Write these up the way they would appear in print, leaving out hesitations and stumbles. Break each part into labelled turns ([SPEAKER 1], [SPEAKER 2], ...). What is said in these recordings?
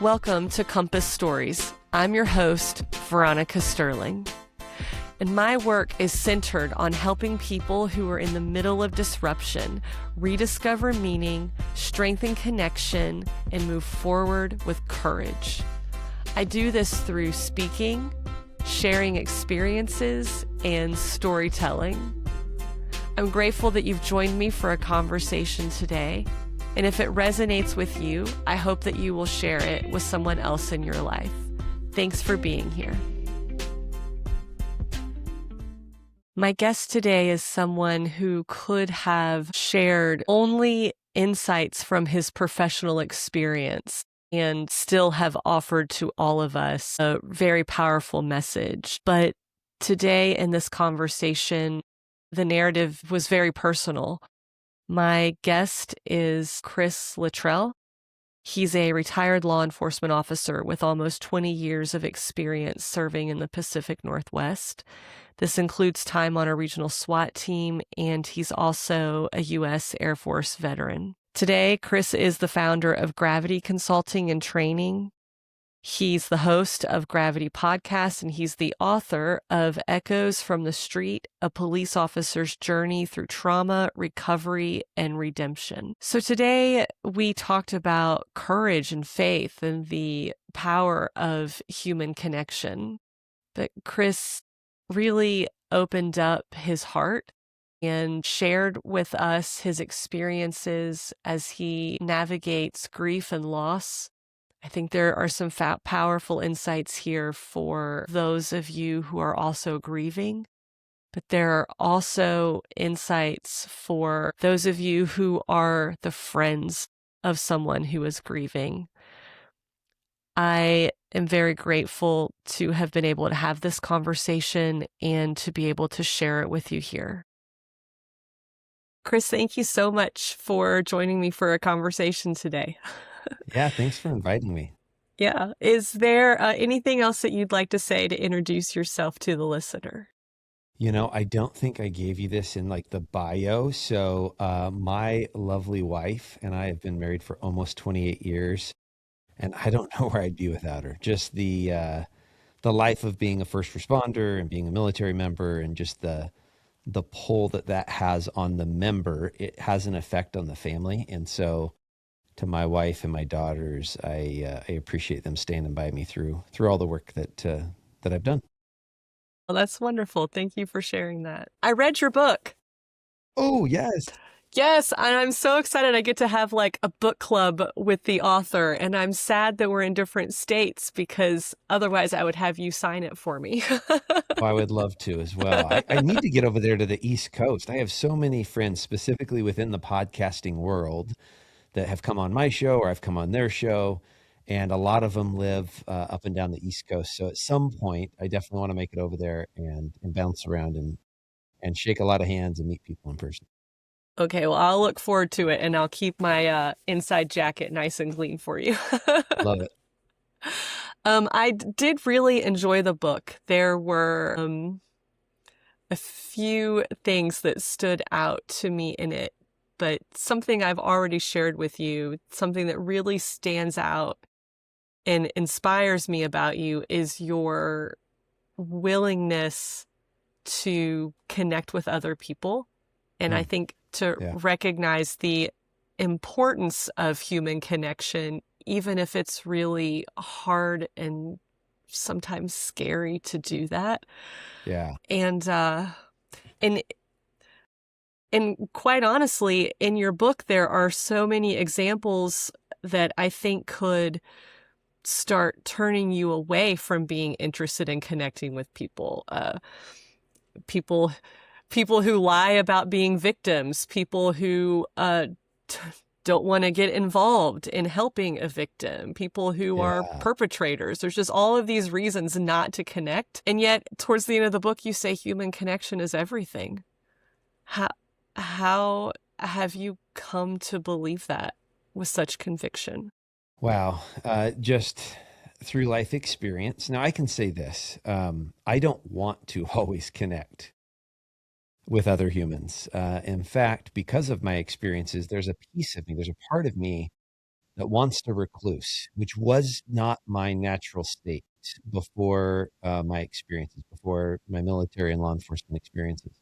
[SPEAKER 1] Welcome to Compass Stories. I'm your host, Veronica Sterling. And my work is centered on helping people who are in the middle of disruption rediscover meaning, strengthen connection, and move forward with courage. I do this through speaking, sharing experiences, and storytelling. I'm grateful that you've joined me for a conversation today. And if it resonates with you, I hope that you will share it with someone else in your life. Thanks for being here. My guest today is someone who could have shared only insights from his professional experience and still have offered to all of us a very powerful message. But today in this conversation, the narrative was very personal. My guest is Chris Littrell. He's a retired law enforcement officer with almost 20 years of experience serving in the Pacific Northwest. This includes time on a regional SWAT team, and he's also a U.S. Air Force veteran. Today, Chris is the founder of Gravity Consulting and Training. He's the host of Gravity Podcast, and he's the author of Echoes from the Street, A Police Officer's Journey Through Trauma, Recovery, and Redemption. So today we talked about courage and faith and the power of human connection. But Chris really opened up his heart and shared with us his experiences as he navigates grief and loss. I think there are some powerful insights here for those of you who are also grieving, but there are also insights for those of you who are the friends of someone who is grieving. I am very grateful to have been able to have this conversation and to be able to share it with you here. Chris, thank you so much for joining me for a conversation today.
[SPEAKER 2] Yeah, thanks for inviting me.
[SPEAKER 1] Yeah. Is there anything else that you'd like to say to introduce yourself to the listener?
[SPEAKER 2] You know, I don't think I gave you this in like the bio. So my lovely wife and I have been married for almost 28 years, and I don't know where I'd be without her. Just the life of being a first responder and being a military member, and just the pull that has on the member, it has an effect on the family. And so to my wife and my daughters, I appreciate them standing by me through all the work that I've done.
[SPEAKER 1] Well, that's wonderful. Thank you for sharing that. I read your book.
[SPEAKER 2] Oh, yes.
[SPEAKER 1] Yes, and I'm so excited I get to have like a book club with the author, and I'm sad that we're in different states because otherwise I would have you sign it for me.
[SPEAKER 2] Oh, I would love to as well. I need to get over there to the East Coast. I have so many friends specifically within the podcasting world that have come on my show or I've come on their show, and a lot of them live up and down the East Coast. So at some point, I definitely want to make it over there and bounce around and shake a lot of hands and meet people in person.
[SPEAKER 1] Okay, well, I'll look forward to it, and I'll keep my inside jacket nice and clean for you.
[SPEAKER 2] Love it.
[SPEAKER 1] I did really enjoy the book. There were a few things that stood out to me in it, but something I've already shared with you, something that really stands out and inspires me about you is your willingness to connect with other people. And I think to recognize the importance of human connection, even if it's really hard and sometimes scary to do that.
[SPEAKER 2] Yeah.
[SPEAKER 1] And quite honestly, in your book, there are so many examples that I think could start turning you away from being interested in connecting with people. People who lie about being victims, people who don't want to get involved in helping a victim, people who are perpetrators. There's just all of these reasons not to connect. And yet, towards the end of the book, you say human connection is everything. How have you come to believe that with such conviction?
[SPEAKER 2] Wow. Just through life experience. Now, I can say this. I don't want to always connect with other humans. In fact, because of my experiences, there's a piece of me, there's a part of me that wants to recluse, which was not my natural state before my experiences, before my military and law enforcement experiences.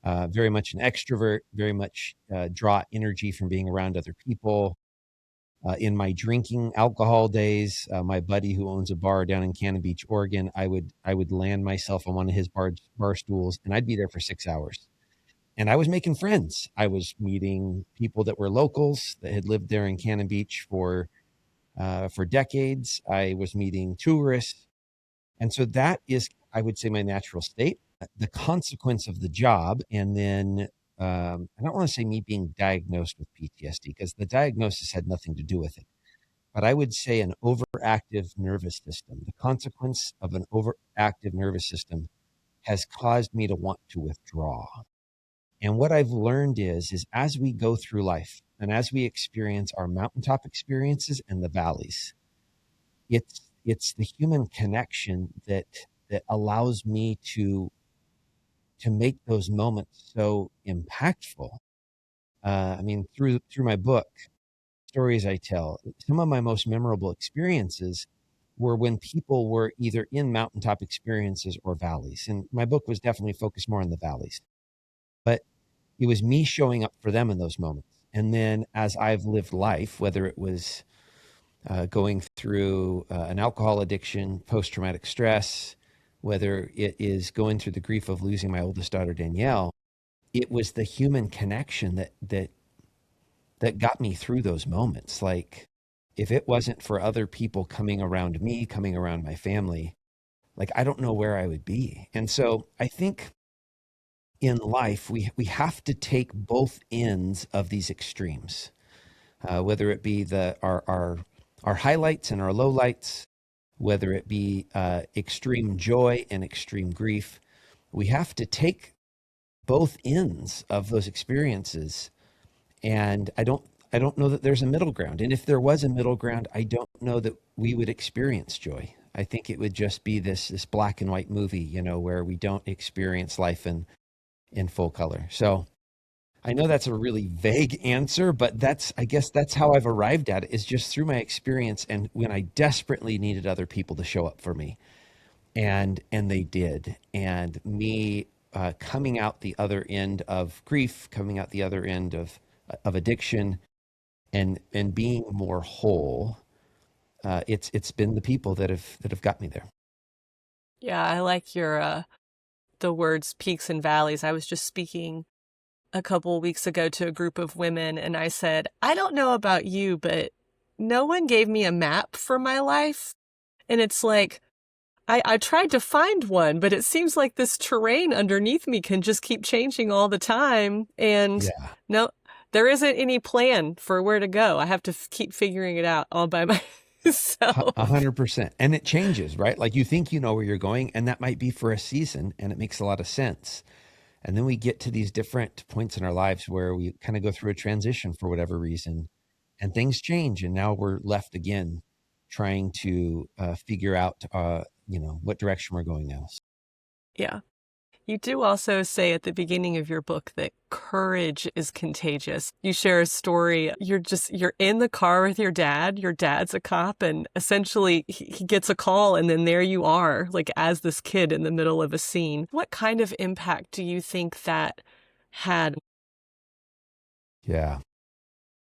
[SPEAKER 2] Very much an extrovert, very much draw energy from being around other people. In my drinking alcohol days, my buddy who owns a bar down in Cannon Beach, Oregon, I would land myself on one of his bar stools, and I'd be there for 6 hours. And I was making friends. I was meeting people that were locals that had lived there in Cannon Beach for decades. I was meeting tourists, and so that is, I would say, my natural state. The consequence of the job, and then I don't want to say me being diagnosed with PTSD because the diagnosis had nothing to do with it, but I would say an overactive nervous system. The consequence of an overactive nervous system has caused me to want to withdraw. And what I've learned is as we go through life and as we experience our mountaintop experiences and the valleys, it's the human connection that allows me to make those moments so impactful. I mean, through my book, stories I tell, some of my most memorable experiences were when people were either in mountaintop experiences or valleys. And my book was definitely focused more on the valleys, but it was me showing up for them in those moments. And then as I've lived life, whether it was going through an alcohol addiction, post-traumatic stress, whether it is going through the grief of losing my oldest daughter, Danielle, it was the human connection that got me through those moments. Like, if it wasn't for other people coming around me, coming around my family, like, I don't know where I would be. And so I think in life, we have to take both ends of these extremes, whether it be our highlights and our lowlights, whether it be extreme joy and extreme grief. We have to take both ends of those experiences. And I don't know that there's a middle ground. And if there was a middle ground, I don't know that we would experience joy. I think it would just be this black and white movie, where we don't experience life in full color. So I know that's a really vague answer, but I guess that's how I've arrived at it, is just through my experience and when I desperately needed other people to show up for me. And they did. And me coming out the other end of grief, coming out the other end of addiction, and being more whole, it's been the people that have got me there.
[SPEAKER 1] Yeah, I like your the words peaks and valleys. I was just speaking a couple of weeks ago to a group of women, and I said, I don't know about you, but no one gave me a map for my life. And it's like, I tried to find one, but it seems like this terrain underneath me can just keep changing all the time. And
[SPEAKER 2] Yeah.
[SPEAKER 1] no, there isn't any plan for where to go. I have to keep figuring it out all by myself.
[SPEAKER 2] 100%. And it changes, right? Like, you think you know where you're going, and that might be for a season, and it makes a lot of sense. And then we get to these different points in our lives where we kind of go through a transition for whatever reason, and things change. And now we're left again trying to figure out, what direction we're going now.
[SPEAKER 1] Yeah. You do also say at the beginning of your book that courage is contagious. You share a story. You're in the car with your dad. Your dad's a cop, and essentially he gets a call, and then there you are, like, as this kid in the middle of a scene. What kind of impact do you think that had?
[SPEAKER 2] Yeah.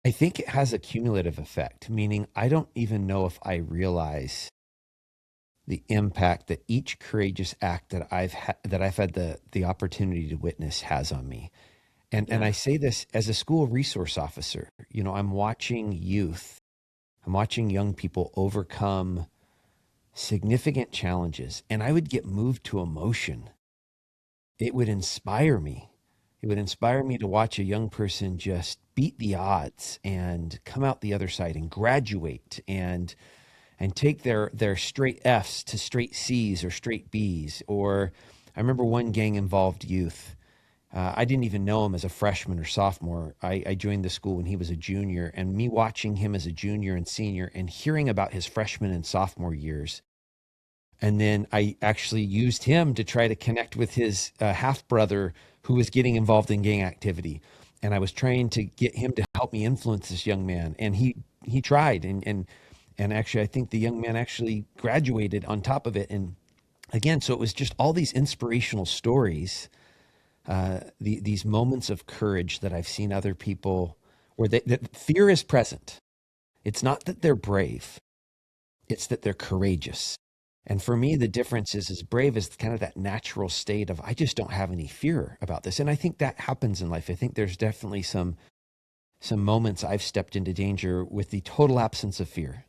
[SPEAKER 2] I think it has a cumulative effect, meaning I don't even know if I realize the impact that each courageous act that I've had the opportunity to witness has on me. And
[SPEAKER 1] Yeah.
[SPEAKER 2] I say this as a school resource officer. I'm watching I'm watching young people overcome significant challenges, and I would get moved to emotion. It would inspire me. It would inspire me to watch a young person just beat the odds and come out the other side and graduate and take their straight F's to straight C's or straight B's. Or I remember one gang involved youth. I didn't even know him as a freshman or sophomore. I joined the school when he was a junior, and me watching him as a junior and senior and hearing about his freshman and sophomore years. And then I actually used him to try to connect with his half brother who was getting involved in gang activity. And I was trying to get him to help me influence this young man. And he he tried, and actually, I think the young man actually graduated on top of it. And again, so it was just all these inspirational stories, these moments of courage that I've seen other people where that fear is present. It's not that they're brave, it's that they're courageous. And for me, the difference is brave is kind of that natural state of, I just don't have any fear about this. And I think that happens in life. I think there's definitely some moments I've stepped into danger with the total absence of fear.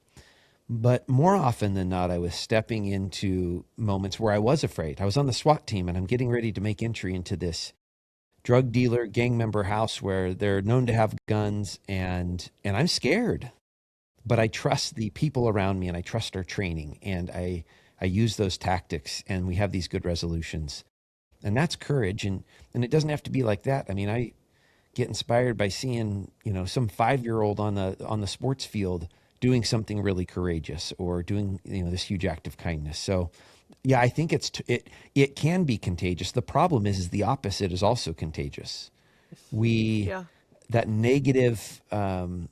[SPEAKER 2] But more often than not, I was stepping into moments where I was afraid. I was on the SWAT team and I'm getting ready to make entry into this drug dealer, gang member house where they're known to have guns, and I'm scared. But I trust the people around me and I trust our training, and I use those tactics and we have these good resolutions. And that's courage, and it doesn't have to be like that. I mean, I get inspired by seeing, some 5-year-old on the sports field doing something really courageous or doing, this huge act of kindness. So yeah, I think it can be contagious. The problem is the opposite is also contagious. We
[SPEAKER 1] Yeah.
[SPEAKER 2] That negative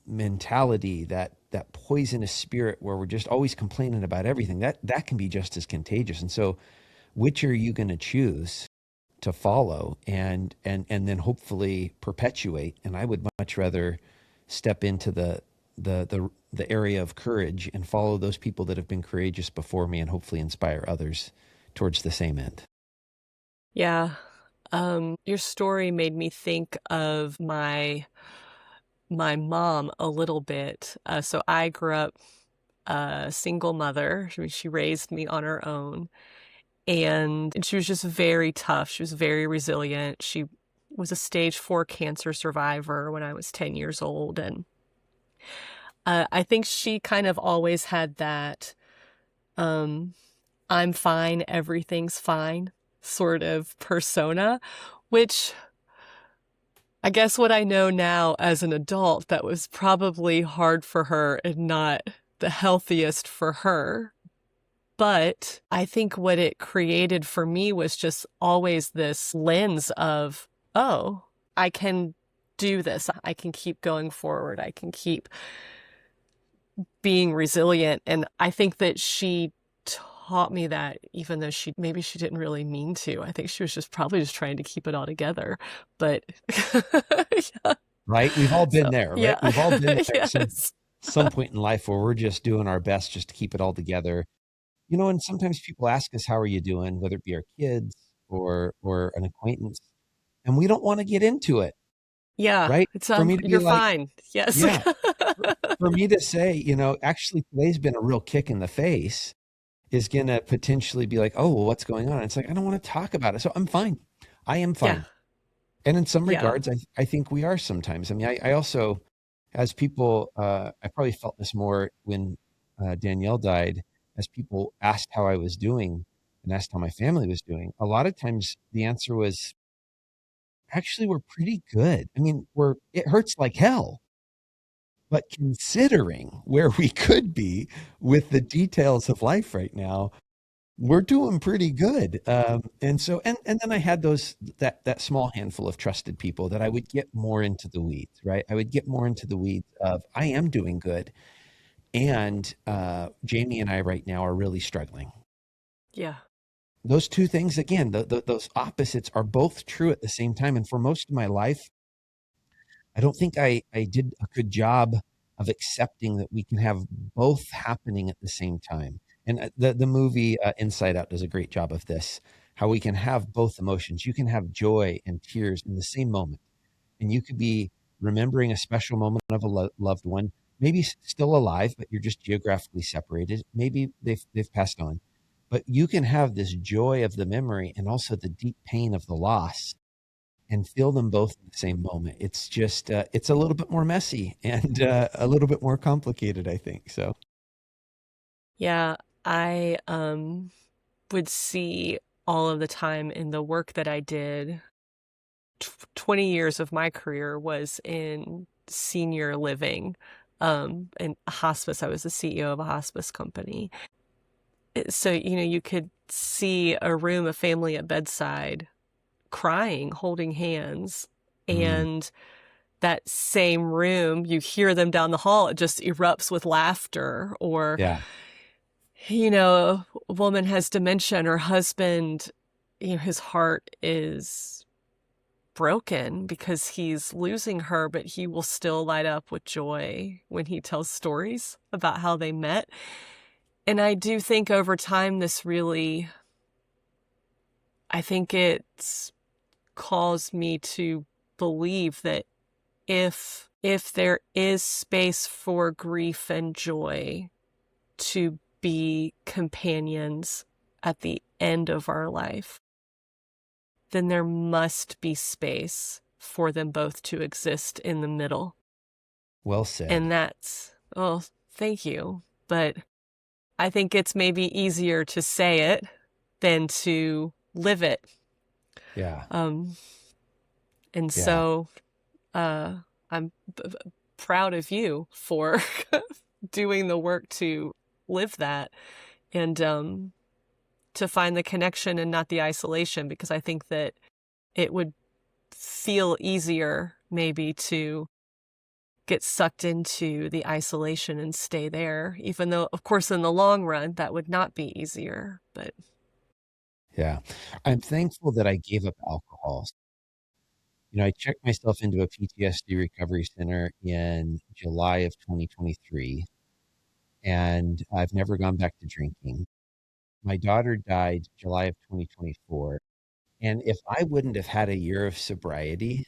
[SPEAKER 2] mentality, that poisonous spirit where we're just always complaining about everything, that can be just as contagious. And so, which are you going to choose to follow and then hopefully perpetuate? And I would much rather step into the area of courage and follow those people that have been courageous before me and hopefully inspire others towards the same end.
[SPEAKER 1] Yeah. Your story made me think of my mom a little bit. So I grew up a single mother. She raised me on her own, and she was just very tough. She was very resilient. She was a stage 4 cancer survivor when I was 10 years old, and I think she kind of always had that um, I'm fine, everything's fine sort of persona, which I guess what I know now as an adult, that was probably hard for her and not the healthiest for her. But I think what it created for me was just always this lens of, oh, I can do this. I can keep going forward. I can keep being resilient. And I think that she taught me that, even though maybe she didn't really mean to. I think she was just probably just trying to keep it all together. But yeah.
[SPEAKER 2] Right? We've all been
[SPEAKER 1] So
[SPEAKER 2] there, right?
[SPEAKER 1] yeah.
[SPEAKER 2] We've all been there at
[SPEAKER 1] Yes.
[SPEAKER 2] some point in life where we're just doing our best just to keep it all together. And sometimes people ask us, how are you doing? Whether it be our kids or an acquaintance, and we don't want to get into it,
[SPEAKER 1] Yeah.
[SPEAKER 2] right?
[SPEAKER 1] It's
[SPEAKER 2] For me to be
[SPEAKER 1] you're
[SPEAKER 2] like,
[SPEAKER 1] fine. Yes.
[SPEAKER 2] yeah, for me to say, actually today's been a real kick in the face is going to potentially be like, oh, well, what's going on? It's like, I don't want to talk about it. So I'm fine. I am
[SPEAKER 1] Yeah.
[SPEAKER 2] fine. And in some
[SPEAKER 1] Yeah.
[SPEAKER 2] regards, I think we are sometimes. I mean, I also, as people, I probably felt this more when Danielle died, as people asked how I was doing and asked how my family was doing. A lot of times the answer was, actually, we're pretty good. I mean, it hurts like hell, but considering where we could be with the details of life right now, we're doing pretty good. And then I had that small handful of trusted people that I would get more into the weeds, right? I would get more into the weeds of, I am doing good. And Jamie and I right now are really struggling.
[SPEAKER 1] Yeah.
[SPEAKER 2] Those two things, again, those opposites are both true at the same time. And for most of my life, I don't think I did a good job of accepting that we can have both happening at the same time. And the movie Inside Out does a great job of this, how we can have both emotions. You can have joy and tears in the same moment. And you could be remembering a special moment of a loved one, maybe still alive, but you're just geographically separated. Maybe they've passed on. But you can have this joy of the memory and also the deep pain of the loss and feel them both in the same moment. It's just it's a little bit more messy and a little bit more complicated, I think. So
[SPEAKER 1] Yeah. I would see all of the time in the work that I did. 20 years of my career was in senior living, and hospice. I was the CEO of a hospice company. So, you could see a room, a family at bedside crying, holding hands.
[SPEAKER 2] mm,
[SPEAKER 1] And that same room, you hear them down the hall, it just erupts with laughter. Or,
[SPEAKER 2] Yeah.
[SPEAKER 1] a woman has dementia and her husband, his heart is broken because he's losing her, but he will still light up with joy when he tells stories about how they met. And I do think over time, I think it's caused me to believe that if there is space for grief and joy to be companions at the end of our life, then there must be space for them both to exist in the middle.
[SPEAKER 2] Well said.
[SPEAKER 1] And oh, thank you. But I think it's maybe easier to say it than to live it.
[SPEAKER 2] Yeah.
[SPEAKER 1] Um, and
[SPEAKER 2] Yeah.
[SPEAKER 1] so I'm proud of you for doing the work to live that, and to find the connection and not the isolation, because I think that it would feel easier maybe to get sucked into the isolation and stay there, even though, of course, in the long run, that would not be easier. But
[SPEAKER 2] Yeah. I'm thankful that I gave up alcohol. I checked myself into a PTSD recovery center in July of 2023, and I've never gone back to drinking. My daughter died July of 2024. And if I wouldn't have had a year of sobriety,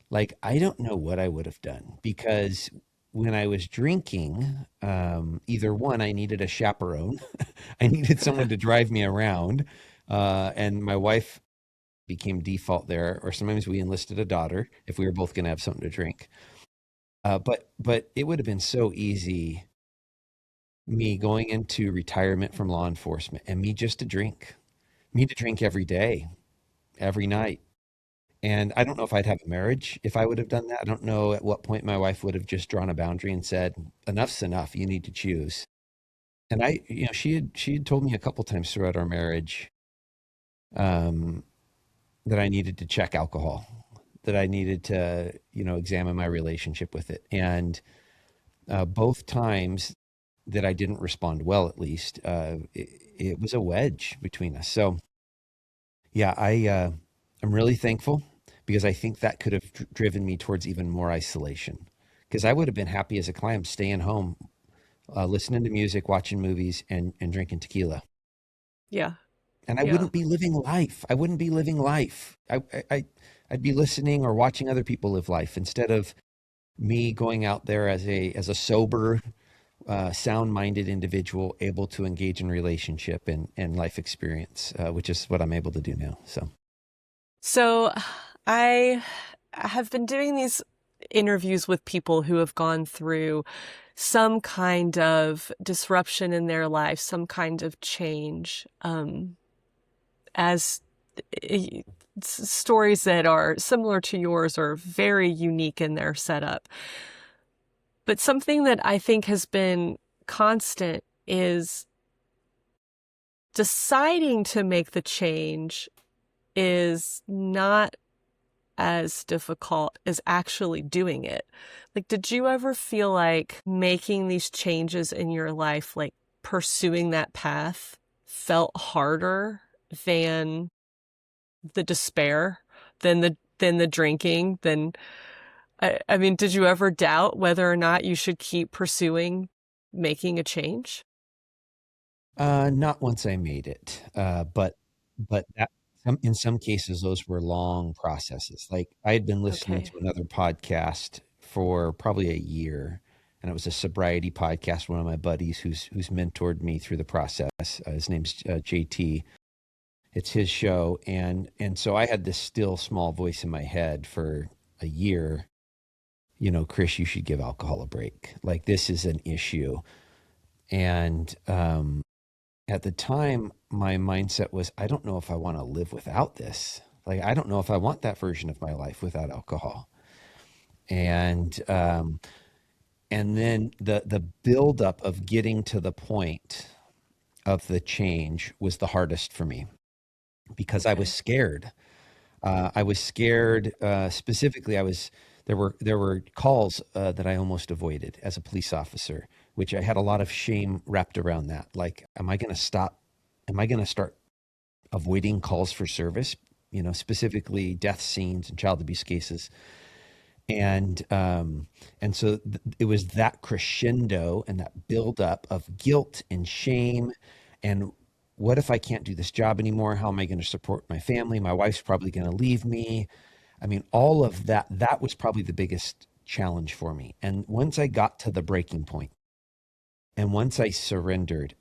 [SPEAKER 2] like, I don't know what I would have done, because when I was drinking, either one, I needed a chaperone. I needed someone to drive me around. And my wife became default there, or sometimes we enlisted a daughter if we were both going to have something to drink. But it would have been so easy, me going into retirement from law enforcement and me to drink every day, every night. And I don't know if I'd have a marriage if I would have done that. I don't know at what point my wife would have just drawn a boundary and said, "Enough's enough. You need to choose." And she had told me a couple times throughout our marriage, um, that I needed to check alcohol, that I needed to, examine my relationship with it. And both times that I didn't respond well, at least, it was a wedge between us. So yeah, I'm really thankful, because I think that could have driven me towards even more isolation. Because I would have been happy as a client staying home, listening to music, watching movies, and drinking tequila.
[SPEAKER 1] yeah,
[SPEAKER 2] And I
[SPEAKER 1] yeah.
[SPEAKER 2] wouldn't be living life. I wouldn't be living life. I'd be listening or watching other people live life, instead of me going out there as a sober, sound-minded individual, able to engage in relationship and life experience, which is what I'm able to do now. So
[SPEAKER 1] So I have been doing these interviews with people who have gone through some kind of disruption in their life, some kind of change, as stories that are similar to yours or very unique in their setup. But something that I think has been constant is deciding to make the change is not as difficult as actually doing it. Like, did you ever feel like making these changes in your life, like pursuing that path, felt harder than the despair, than the drinking, than I mean, did you ever doubt whether or not you should keep pursuing making a change?
[SPEAKER 2] not once I made it, but in some cases those were long processes. Like, I had been listening
[SPEAKER 1] Okay.
[SPEAKER 2] to another podcast for probably a year, and it was a sobriety podcast. One of my buddies who's mentored me through the process. His name's JT. It's his show, and so I had this still small voice in my head for a year. Chris, you should give alcohol a break. Like, this is an issue. And at the time, my mindset was, I don't know if I want to live without this. Like, I don't know if I want that version of my life without alcohol. And and then the buildup of getting to the point of the change was the hardest for me, because I was
[SPEAKER 1] Okay.
[SPEAKER 2] scared. I was scared. Specifically, There were calls that I almost avoided as a police officer, which I had a lot of shame wrapped around that. Like, am I going to stop? Am I going to start avoiding calls for service? Specifically death scenes and child abuse cases. And so it was that crescendo and that buildup of guilt and shame. And what if I can't do this job anymore? How am I going to support my family? My wife's probably going to leave me. I mean, all of that, that was probably the biggest challenge for me. And once I got to the breaking point, and once I surrendered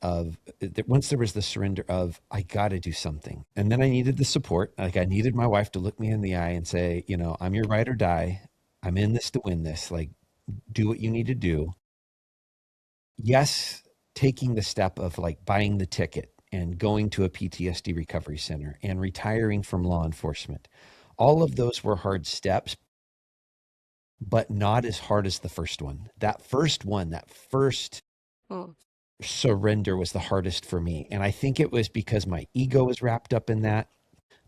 [SPEAKER 2] once there was the surrender of, I got to do something. And then I needed the support. Like, I needed my wife to look me in the eye and say, I'm your ride or die. I'm in this to win this. Like, do what you need to do. Yes, taking the step of like buying the ticket and going to a PTSD recovery center and retiring from law enforcement. All of those were hard steps, but not as hard as the first one. That first
[SPEAKER 1] Mm.
[SPEAKER 2] surrender was the hardest for me. And I think it was because my ego was wrapped up in that.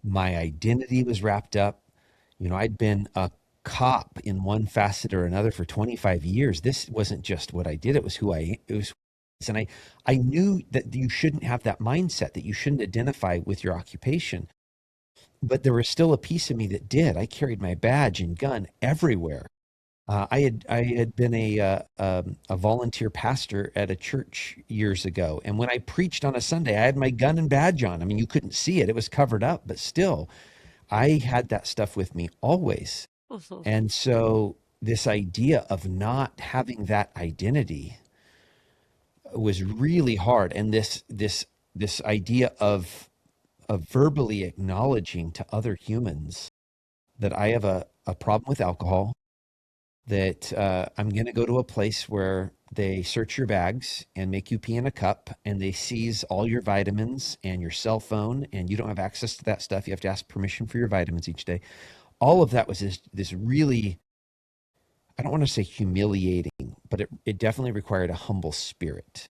[SPEAKER 2] My identity was wrapped up. I'd been a cop in one facet or another for 25 years. This wasn't just what I did. It was who it was. And I knew that you shouldn't have that mindset, that you shouldn't identify with your occupation. But there was still a piece of me that did. I carried my badge and gun everywhere. I had been a volunteer pastor at a church years ago, and when I preached on a Sunday, I had my gun and badge on. I mean, you couldn't see it; it was covered up, but still, I had that stuff with me always.
[SPEAKER 1] Mhm.
[SPEAKER 2] And so, this idea of not having that identity was really hard, and this idea of verbally acknowledging to other humans that I have a problem with alcohol, that I'm going to go to a place where they search your bags and make you pee in a cup, and they seize all your vitamins and your cell phone, and you don't have access to that stuff. You have to ask permission for your vitamins each day. All of that was this really, I don't want to say humiliating, but it definitely required a humble spirit.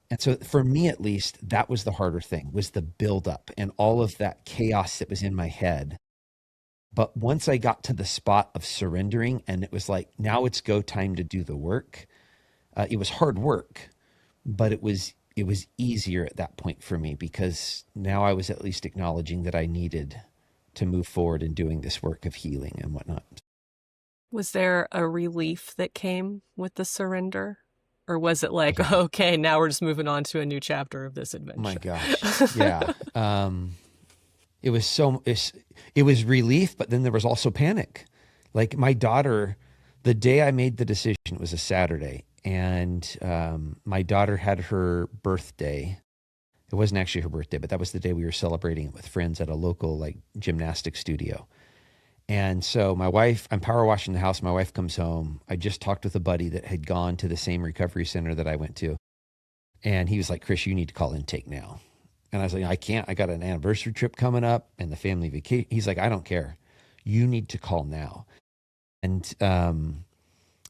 [SPEAKER 2] And so for me, at least, that was the harder thing, was the buildup and all of that chaos that was in my head. But once I got to the spot of surrendering, and it was like, now it's go time to do the work. It was hard work, but it was easier at that point for me, because now I was at least acknowledging that I needed to move forward in doing this work of healing and whatnot.
[SPEAKER 1] Was there a relief that came with the surrender? Or was it like,
[SPEAKER 2] Yeah.
[SPEAKER 1] okay, now we're just moving on to a new chapter of this
[SPEAKER 2] My
[SPEAKER 1] adventure?
[SPEAKER 2] gosh. Yeah. It was relief, but then there was also panic. Like, my daughter, the day I made the decision, it was a Saturday, and my daughter had her birthday. It wasn't actually her birthday, but that was the day we were celebrating it with friends at a local like gymnastics studio. And so I'm power washing the house. My wife comes home. I just talked with a buddy that had gone to the same recovery center that I went to. And he was like, Chris, you need to call intake now. And I was like, I can't. I got an anniversary trip coming up and the family vacation. He's like, I don't care. You need to call now. And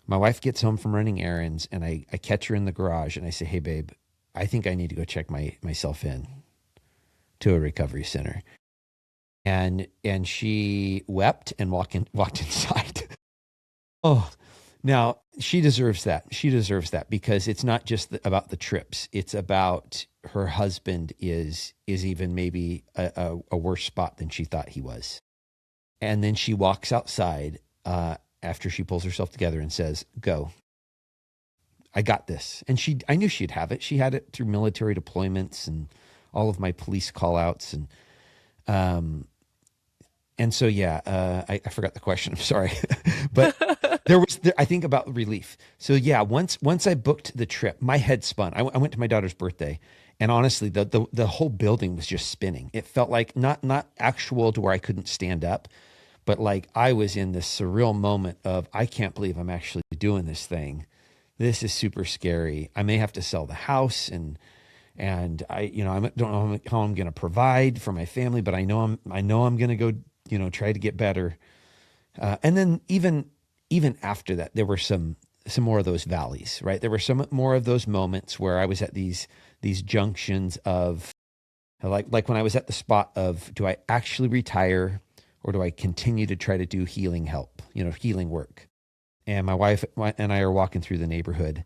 [SPEAKER 2] my wife gets home from running errands, and I catch her in the garage, and I say, hey, babe, I think I need to go check myself in to a recovery center. And she wept and walked inside. Oh, now she deserves that. She deserves that, because it's not just about the trips. It's about her husband is even maybe a worse spot than she thought he was. And then she walks outside after she pulls herself together and says, "Go. I got this." And I knew she'd have it. She had it through military deployments and all of my police call outs. Um, and so, yeah, I forgot the question. I'm sorry. But I think about relief. So yeah, once I booked the trip, my head spun. I went to my daughter's birthday, and honestly, the whole building was just spinning. It felt like not actual to where I couldn't stand up, but like I was in this surreal moment of, I can't believe I'm actually doing this thing. This is super scary. I may have to sell the house, and I don't know how I'm going to provide for my family, but I know I'm going to go, try to get better. And then even after that, there were some more of those valleys, right? There were some more of those moments where I was at these junctions of like when I was at the spot of, do I actually retire, or do I continue to try to do healing work? and and I are walking through the neighborhood,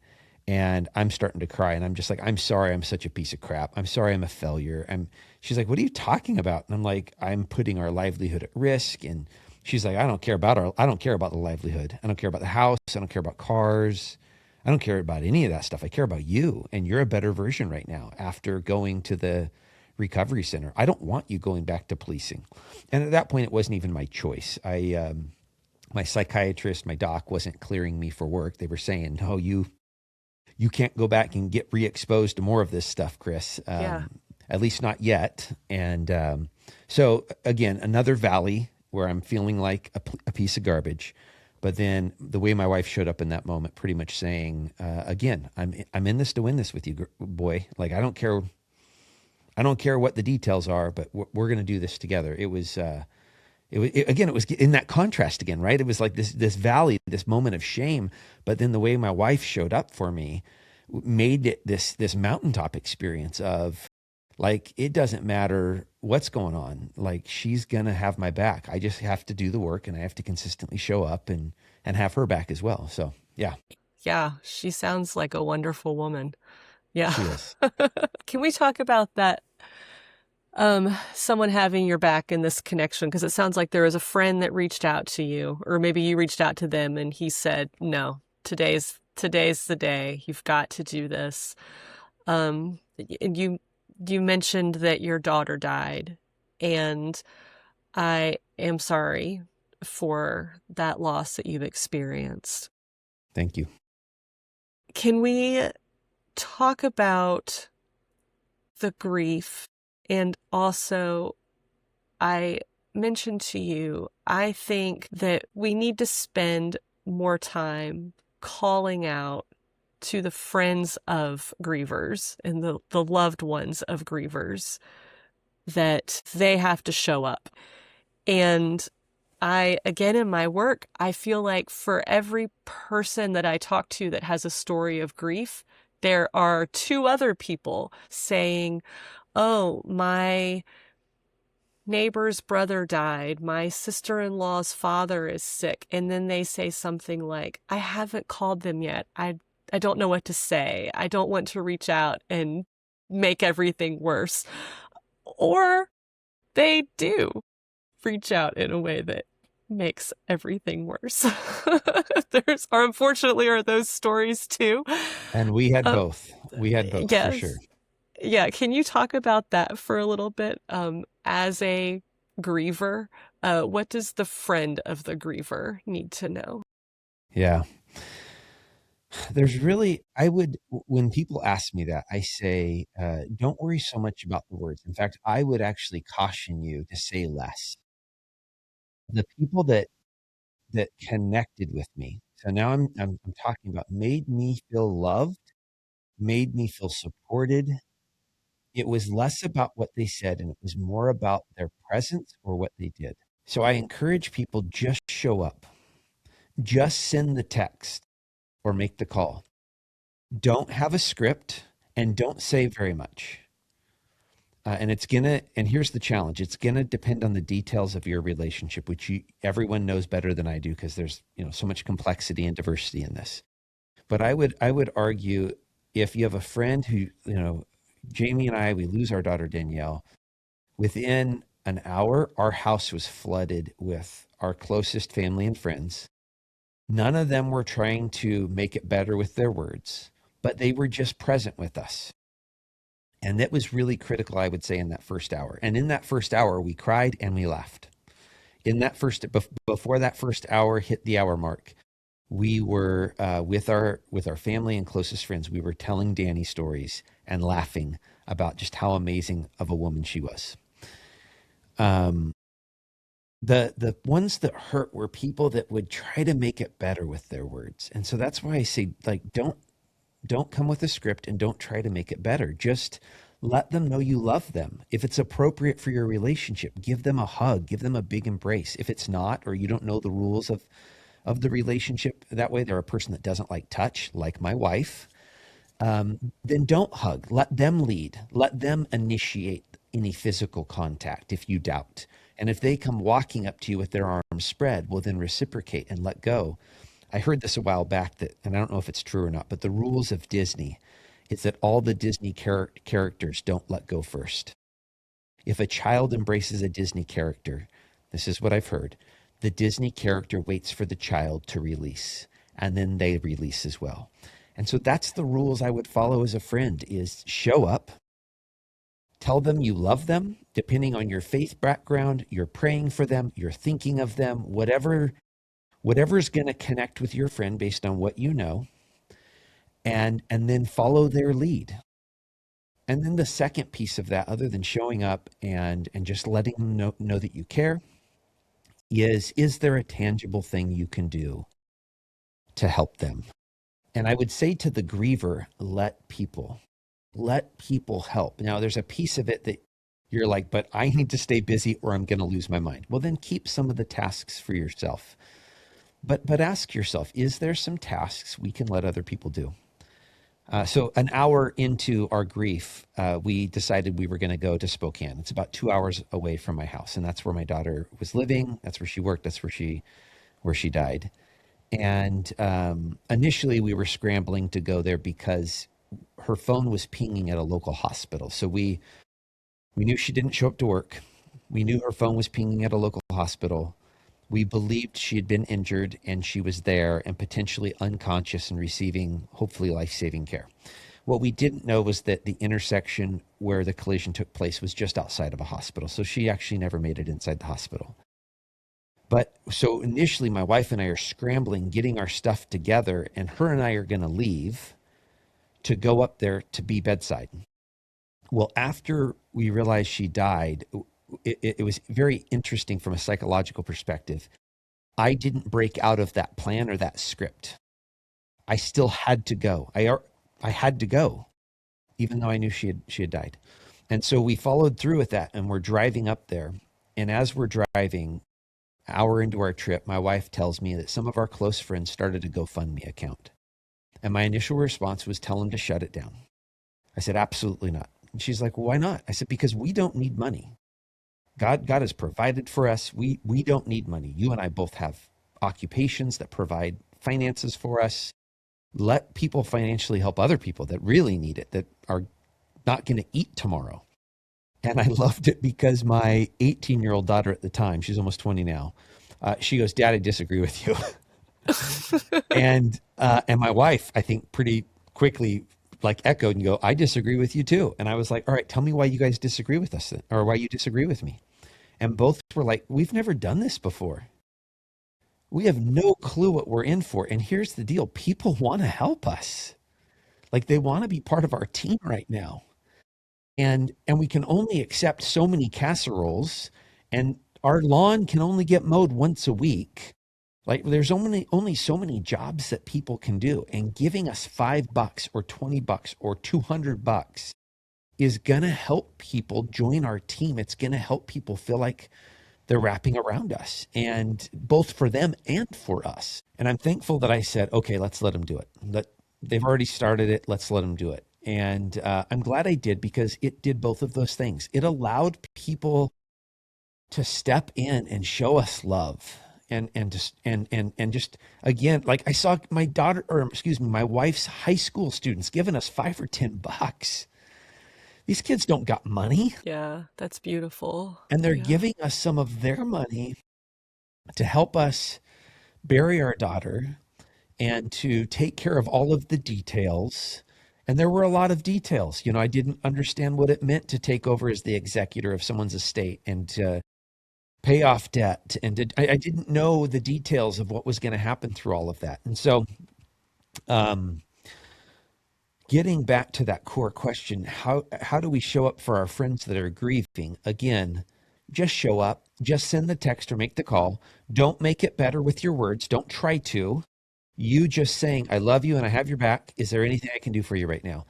[SPEAKER 2] and I'm starting to cry, and I'm just like, I'm sorry, I'm such a piece of crap. I'm sorry, I'm a failure. She's like, what are you talking about? And I'm like, I'm putting our livelihood at risk. And she's like, I don't care about the livelihood. I don't care about the house. I don't care about cars. I don't care about any of that stuff. I care about you. And you're a better version right now after going to the recovery center. I don't want you going back to policing. And at that point, it wasn't even my choice. My psychiatrist, my doc wasn't clearing me for work. They were saying, no, you can't go back and get re-exposed to more of this stuff, Chris.
[SPEAKER 1] Yeah.
[SPEAKER 2] At least not yet. And so again, another valley where I'm feeling like a piece of garbage. But then the way my wife showed up in that moment, pretty much saying, again, I'm in this to win this with you, boy. Like I don't care what the details are, but we're going to do this together. Again, it was in that contrast again, right? It was like this valley, this moment of shame, but then the way my wife showed up for me made it this mountaintop experience of like, it doesn't matter what's going on. Like, she's gonna have my back. I just have to do the work, and I have to consistently show up and have her back as well. So yeah,
[SPEAKER 1] Yeah, she sounds like a wonderful woman. Yeah.
[SPEAKER 2] she is.
[SPEAKER 1] Can we talk about that? Someone having your back in this connection, because it sounds like there was a friend that reached out to you, or maybe you reached out to them and he said, no, today's the day. You've got to do this. And you mentioned that your daughter died, and I am sorry for that loss that you've experienced.
[SPEAKER 2] Thank you.
[SPEAKER 1] Can we talk about the grief? And also, I mentioned to you, I think that we need to spend more time calling out to the friends of grievers and the loved ones of grievers that they have to show up. And again, in my work, I feel like for every person that I talk to that has a story of grief, there are two other people saying, oh, my neighbor's brother died. My sister-in-law's father is sick. And then they say something like, I haven't called them yet. I don't know what to say. I don't want to reach out and make everything worse. Or they do reach out in a way that makes everything worse. Unfortunately are those stories too.
[SPEAKER 2] And we had
[SPEAKER 1] Um,
[SPEAKER 2] both. We had both for sure.
[SPEAKER 1] yes. Yeah, can you talk about that for a little bit? As a griever, what does the friend of the griever need to know?
[SPEAKER 2] Yeah. When people ask me that, I say, don't worry so much about the words. In fact, I would actually caution you to say less. The people that connected with me. So now I'm talking about made me feel loved, made me feel supported. It was less about what they said and it was more about their presence or what they did. So I encourage people, just show up. Just send the text or make the call. Don't have a script and don't say very much. And here's the challenge. It's gonna depend on the details of your relationship, which everyone knows better than I do because there's, so much complexity and diversity in this. But I would argue, if you have a friend who, Jamie and I, we lose our daughter Danielle. Within an hour, our house was flooded with our closest family and friends. None of them were trying to make it better with their words, but they were just present with us. And that was really critical, I would say, in that first hour. And in that first hour, we cried and we laughed. Before that first hour hit the hour mark, we were with our family and closest friends. We were telling Danny stories and laughing about just how amazing of a woman she was. The ones that hurt were people that would try to make it better with their words. And so that's why I say, like, don't come with a script and don't try to make it better. Just let them know you love them. If it's appropriate for your relationship, give them a hug, give them a big embrace. If it's not, or you don't know the rules of the relationship, that way they're a person that doesn't like touch, like my wife, then don't hug. Let them lead. Let them initiate any physical contact if you doubt. And if they come walking up to you with their arms spread, well, then reciprocate and let go. I heard this a while back that, and I don't know if it's true or not, but the rules of Disney is that all the Disney characters don't let go first. If a child embraces a Disney character, this is what I've heard, the Disney character waits for the child to release, and then they release as well. And so that's the rules I would follow as a friend is show up, tell them you love them, depending on your faith background, you're praying for them, you're thinking of them, whatever's going to connect with your friend based on what you know, and then follow their lead. And then the second piece of that, other than showing up and just letting them know that you care, is there a tangible thing you can do to help them? And I would say to the griever, let people help. Now, there's a piece of it that you're like, but I need to stay busy or I'm going to lose my mind. Well, then keep some of the tasks for yourself. But ask yourself, is there some tasks we can let other people do? So an hour into our grief, we decided we were going to go to Spokane. It's about 2 hours away from my house, and that's where my daughter was living. That's where she worked. That's where she died. And initially, we were scrambling to go there because her phone was pinging at a local hospital. So we knew she didn't show up to work. We knew her phone was pinging at a local hospital. We believed she had been injured and she was there and potentially unconscious and receiving hopefully life-saving care. What we didn't know was that the intersection where the collision took place was just outside of a hospital. So she actually never made it inside the hospital. But so initially my wife and I are scrambling, getting our stuff together, and her and I are going to leave to go up there to be bedside. Well, after we realized she died, it was very interesting from a psychological perspective. I didn't break out of that plan or that script. I still had to go. I had to go, even though I knew she had died. And so we followed through with that, and we're driving up there. And as we're driving, an hour into our trip, my wife tells me that some of our close friends started a GoFundMe account. And my initial response was tell them to shut it down. I said, absolutely not. And she's like, well, why not? I said, because we don't need money. God has provided for us. We don't need money. You and I both have occupations that provide finances for us. Let people financially help other people that really need it, that are not going to eat tomorrow. And I loved it because my 18-year-old daughter at the time, she's almost 20 now, she goes, Dad, I disagree with you. And my wife, I think pretty quickly like echoed and go, I disagree with you too. And I was like, all right, tell me why you guys disagree with us then, or why you disagree with me. And both were like, we've never done this before. We have no clue what we're in for. And here's the deal. People want to help us. Like they want to be part of our team right now. And we can only accept so many casseroles, and our lawn can only get mowed once a week. Like there's only so many jobs that people can do, and giving us $5 or $20 or $200 is going to help people join our team. It's going to help people feel like they're wrapping around us, and both for them and for us. And I'm thankful that I said, okay, let's let them do it. They've already started it. Let's let them do it. And I'm glad I did, because it did both of those things. It allowed people to step in and show us love. And just again, like I saw my wife's high school students giving us $5 or $10. These kids don't got money.
[SPEAKER 1] Yeah, that's beautiful.
[SPEAKER 2] And they're giving us some of their money to help us bury our daughter and to take care of all of the details. And there were a lot of details. You know, I didn't understand what it meant to take over as the executor of someone's estate and to pay off debt. And I didn't know the details of what was going to happen through all of that. And so getting back to that core question, how do we show up for our friends that are grieving? Again, just show up, just send the text or make the call. Don't make it better with your words. Don't try to. You just saying, I love you and I have your back. Is there anything I can do for you right now?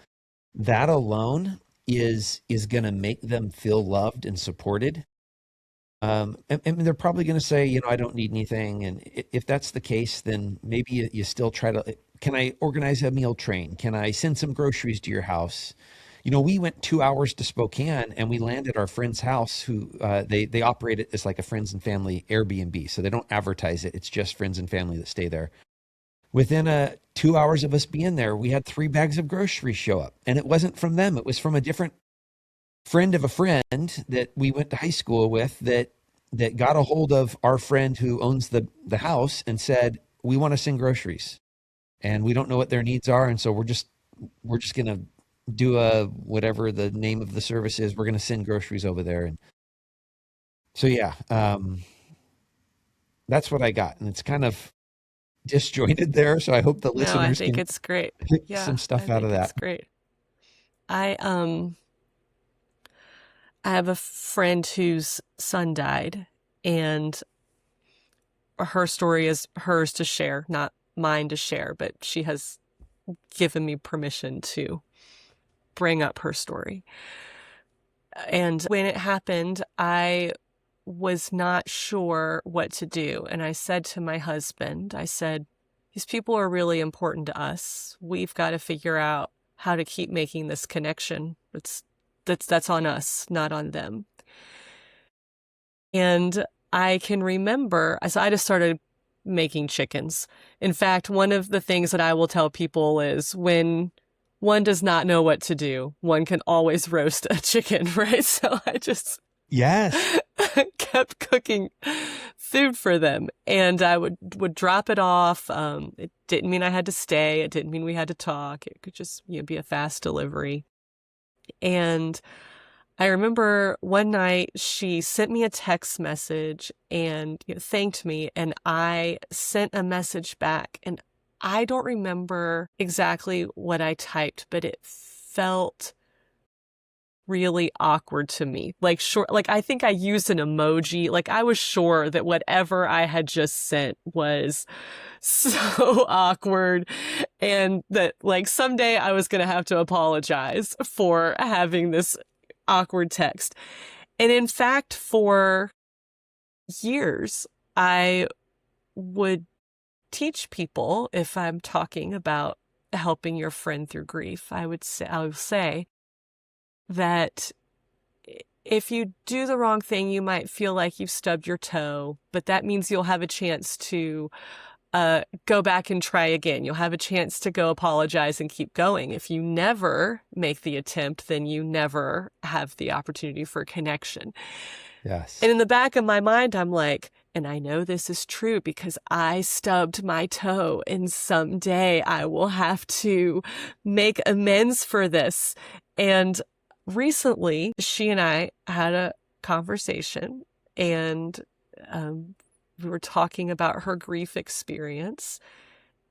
[SPEAKER 2] That alone is going to make them feel loved and supported. And they're probably going to say, you know, I don't need anything. And if that's the case, then maybe you still try to, can I organize a meal train? Can I send some groceries to your house? You know, we went 2 hours to Spokane and we landed at our friend's house who they operate it as like a friends and family Airbnb. So they don't advertise it. It's just friends and family that stay there. Within 2 hours of us being there, we had 3 bags of groceries show up. And it wasn't from them. It was from a different friend of a friend that we went to high school with that got a hold of our friend who owns the house and said, we want to send groceries and we don't know what their needs are. And so we're just going to do whatever the name of the service is. We're going to send groceries over there. And so, yeah, that's what I got. And it's kind of disjointed there. So I hope the
[SPEAKER 1] No, I
[SPEAKER 2] listeners
[SPEAKER 1] think
[SPEAKER 2] can
[SPEAKER 1] it's great.
[SPEAKER 2] pick
[SPEAKER 1] Yeah,
[SPEAKER 2] some
[SPEAKER 1] I
[SPEAKER 2] stuff out of
[SPEAKER 1] think it's
[SPEAKER 2] that.
[SPEAKER 1] great. I I have a friend whose son died, and her story is hers to share, not mine to share, but she has given me permission to bring up her story. And when it happened, I was not sure what to do. And I said to my husband, I said, these people are really important to us. We've got to figure out how to keep making this connection. That's on us, not on them. And I can remember, so I just started making chickens. In fact, one of the things that I will tell people is when one does not know what to do, one can always roast a chicken, right? So I just
[SPEAKER 2] Yes.
[SPEAKER 1] kept cooking food for them, and I would drop it off. It didn't mean I had to stay. It didn't mean we had to talk. It could just, be a fast delivery. And I remember one night she sent me a text message and thanked me, and I sent a message back, and I don't remember exactly what I typed, but it felt really awkward to me. Like, sure, like I think I used an emoji. Like I was sure that whatever I had just sent was so awkward, and that like someday I was going to have to apologize for having this awkward text. And in fact, for years, I would teach people, if I'm talking about helping your friend through grief, I would say that if you do the wrong thing, you might feel like you've stubbed your toe, but that means you'll have a chance to go back and try again. You'll have a chance to go apologize and keep going. If you never make the attempt, then you never have the opportunity for connection.
[SPEAKER 2] Yes.
[SPEAKER 1] And in the back of my mind, I'm like, and I know this is true because I stubbed my toe, and someday I will have to make amends for this. And recently, she and I had a conversation, and we were talking about her grief experience,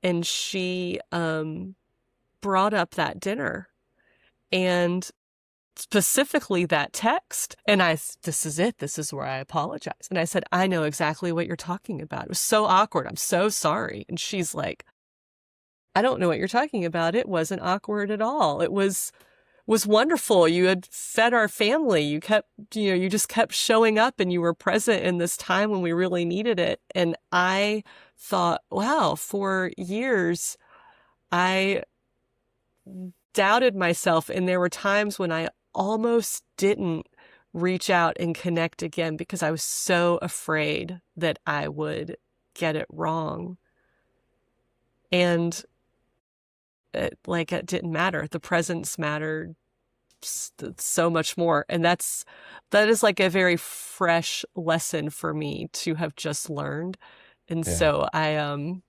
[SPEAKER 1] and she brought up that dinner and specifically that text. And this is it. This is where I apologize. And I said, I know exactly what you're talking about. It was so awkward. I'm so sorry. And she's like, I don't know what you're talking about. It wasn't awkward at all. It was wonderful. You had fed our family. You kept, you just kept showing up, and you were present in this time when we really needed it. And I thought, wow, for years, I doubted myself. And there were times when I almost didn't reach out and connect again because I was so afraid that I would get it wrong. And it didn't matter. The presence mattered so much more. And that is like a very fresh lesson for me to have just learned. And so I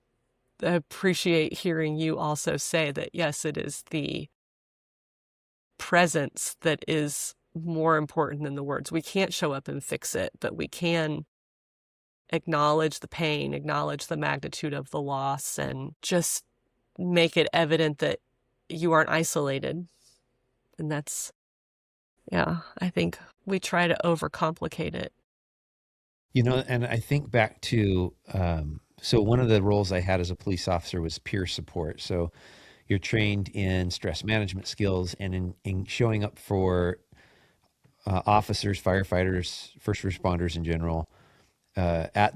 [SPEAKER 1] appreciate hearing you also say that, yes, it is the presence that is more important than the words. We can't show up and fix it, but we can acknowledge the pain, acknowledge the magnitude of the loss, and just make it evident that you aren't isolated. And that's, I think we try to overcomplicate it.
[SPEAKER 2] And I think back to, so one of the roles I had as a police officer was peer support. So you're trained in stress management skills and in showing up for officers, firefighters, first responders in general, at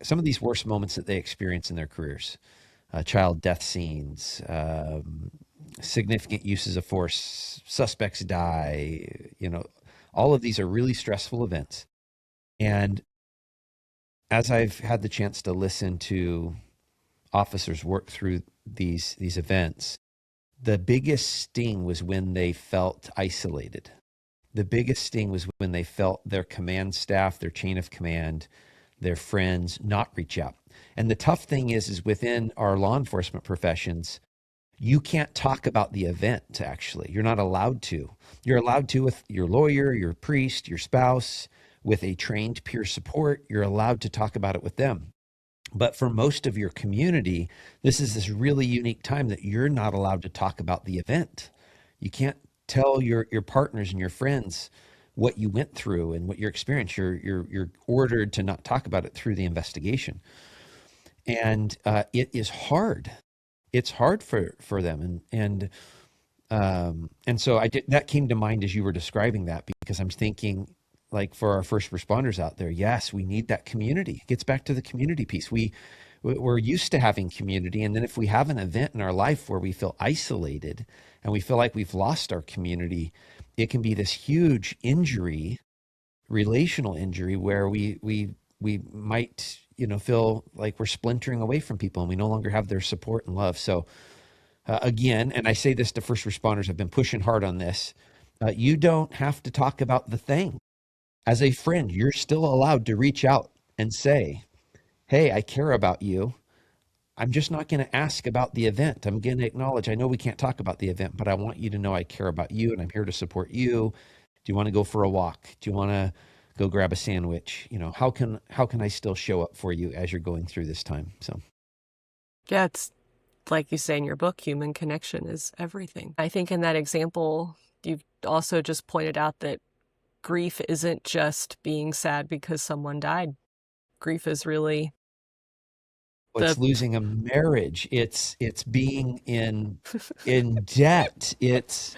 [SPEAKER 2] some of these worst moments that they experience in their careers. Child death scenes, significant uses of force, suspects die, all of these are really stressful events. And as I've had the chance to listen to officers work through these events, the biggest sting was when they felt isolated. The biggest sting was when they felt their command staff, their chain of command, their friends not reach out. And the tough thing is within our law enforcement professions, you can't talk about the event, actually. You're not allowed to. You're allowed to with your lawyer, your priest, your spouse, with a trained peer support. You're allowed to talk about it with them. But for most of your community, this is this really unique time that you're not allowed to talk about the event. You can't tell your partners and your friends what you went through and what your experience. You're ordered to not talk about it through the investigation, and it is hard. It's hard for them, and so that came to mind as you were describing that, because I'm thinking, like, for our first responders out there, yes, we need that community. It gets back to the community piece. We're used to having community, and then if we have an event in our life where we feel isolated and we feel like we've lost our community, it can be this huge injury, relational injury, where we might, feel like we're splintering away from people and we no longer have their support and love. So again, and I say this to first responders, I've been pushing hard on this. You don't have to talk about the thing. As a friend, you're still allowed to reach out and say, hey, I care about you. I'm just not going to ask about the event. I'm going to acknowledge, I know we can't talk about the event, but I want you to know I care about you and I'm here to support you. Do you want to go for a walk? Do you want to go grab a sandwich? How can I still show up for you as you're going through this time? So,
[SPEAKER 1] Yeah, it's like you say in your book, human connection is everything. I think in that example, you've also just pointed out that grief isn't just being sad because someone died. Grief is really
[SPEAKER 2] it's
[SPEAKER 1] the
[SPEAKER 2] losing a marriage. It's being in debt. It's